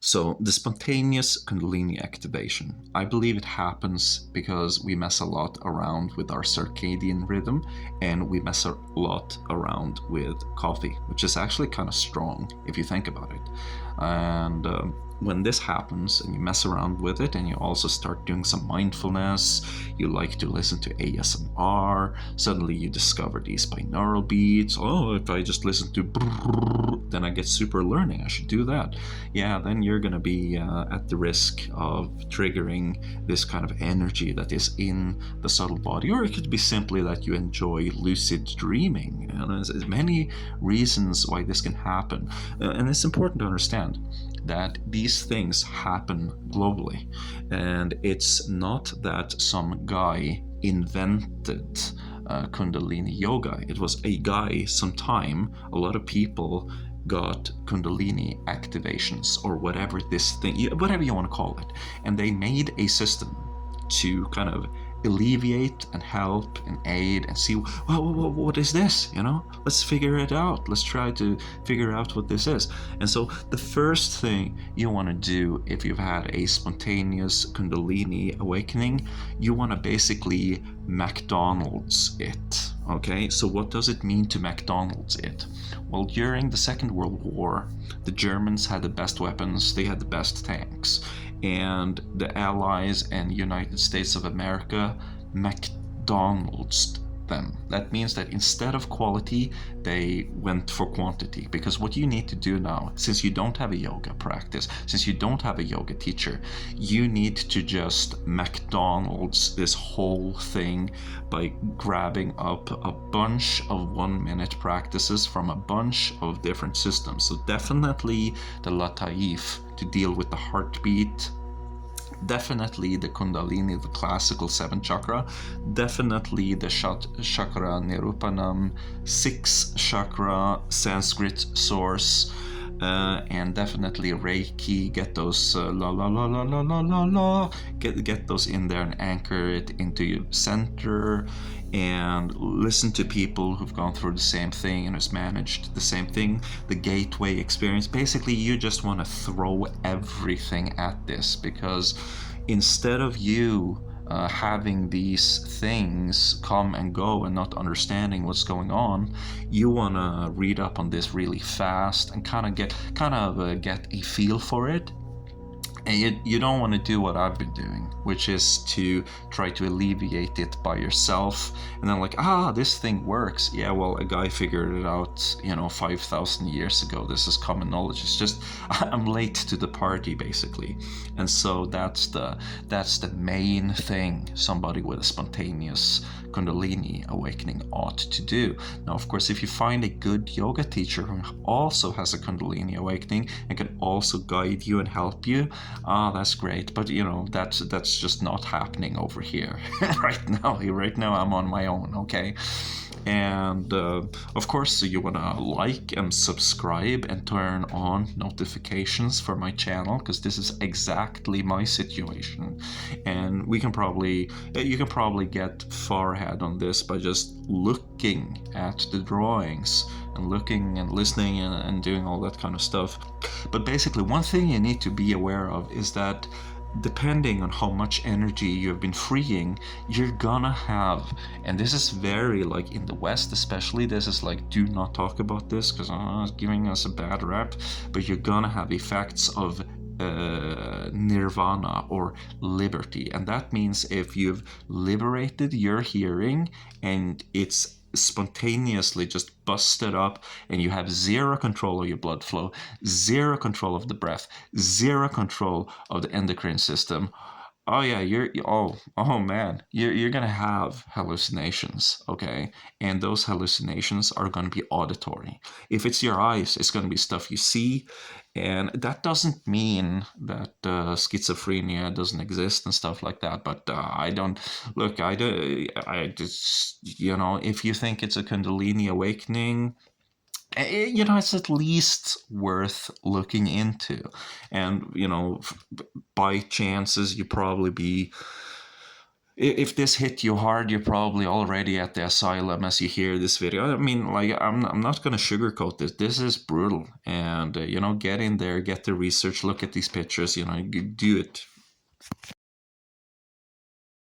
So the spontaneous Kundalini activation, I believe it happens because we mess a lot around with our circadian rhythm, and we mess a lot around with coffee, which is actually kind of strong if you think about it. And when this happens and you mess around with it and you also start doing some mindfulness, you like to listen to ASMR, suddenly you discover these binaural beats. Oh, if I just listen to brrr, then I get super learning, I should do that. Yeah, then you're going to be at the risk of triggering this kind of energy that is in the subtle body. Or it could be simply that you enjoy lucid dreaming. And there's many reasons why this can happen. And it's important to understand that these things happen globally. And it's not that some guy invented Kundalini yoga. It was a guy, sometime, a lot of people got Kundalini activations, or whatever this thing, whatever you want to call it. And they made a system to kind of alleviate and help and aid and see, well, what is this, let's figure it out, let's try to figure out what this is. And so the first thing you want to do if you've had a spontaneous Kundalini awakening, you want to basically McDonald's it. Okay, so what does it mean to McDonald's it? Well, during the Second World War, the Germans had the best weapons, they had the best tanks, and the Allies and United States of America McDonald's them. That means that instead of quality, they went for quantity. Because what you need to do now, since you don't have a yoga practice, since you don't have a yoga teacher, you need to just McDonald's this whole thing by grabbing up a bunch of 1-minute practices from a bunch of different systems. So definitely the Lataif to deal with the heartbeat, definitely the Kundalini, the classical 7th chakra, definitely the chakra Nirupanam, 6th chakra Sanskrit source, and definitely Reiki. Get those la la la la la la la la, get those in there and anchor it into your center, and listen to people who've gone through the same thing and has managed the same thing, the gateway experience. Basically, you just want to throw everything at this, because instead of you having these things come and go and not understanding what's going on, you want to read up on this really fast and kind of get a feel for it. And you don't want to do what I've been doing, which is to try to alleviate it by yourself. And then this thing works. Yeah, well, a guy figured it out, 5,000 years ago. This is common knowledge. It's just, I'm late to the party, basically. And so that's the main thing somebody with a spontaneous Kundalini awakening ought to do. Now, of course, if you find a good yoga teacher who also has a Kundalini awakening and can also guide you and help you, that's great. But that's just not happening over here right now. Right now, I'm on my own. Okay. And of course, you want to like and subscribe and turn on notifications for my channel, because this is exactly my situation. And you can probably get far ahead on this by just looking at the drawings and looking and listening and doing all that kind of stuff. But basically, one thing you need to be aware of is that depending on how much energy you have been freeing, you're gonna have, and this is very in the West especially, this is do not talk about this because it's giving us a bad rap, but you're gonna have effects of Nirvana, or liberty. And that means if you've liberated your hearing and it's spontaneously just busted up, and you have zero control of your blood flow, zero control of the breath, zero control of the endocrine system, oh yeah, oh man, you're gonna have hallucinations, okay? And those hallucinations are gonna be auditory. If it's your eyes, it's gonna be stuff you see. And that doesn't mean that schizophrenia doesn't exist and stuff like that. But I just, if you think it's a Kundalini awakening, it's at least worth looking into. And, by chances, you probably be If this hit you hard, you're probably already at the asylum as you hear this video. I mean, like, I'm not gonna sugarcoat this. This is brutal, and you know, get in there, get the research, look at these pictures. You know, do it.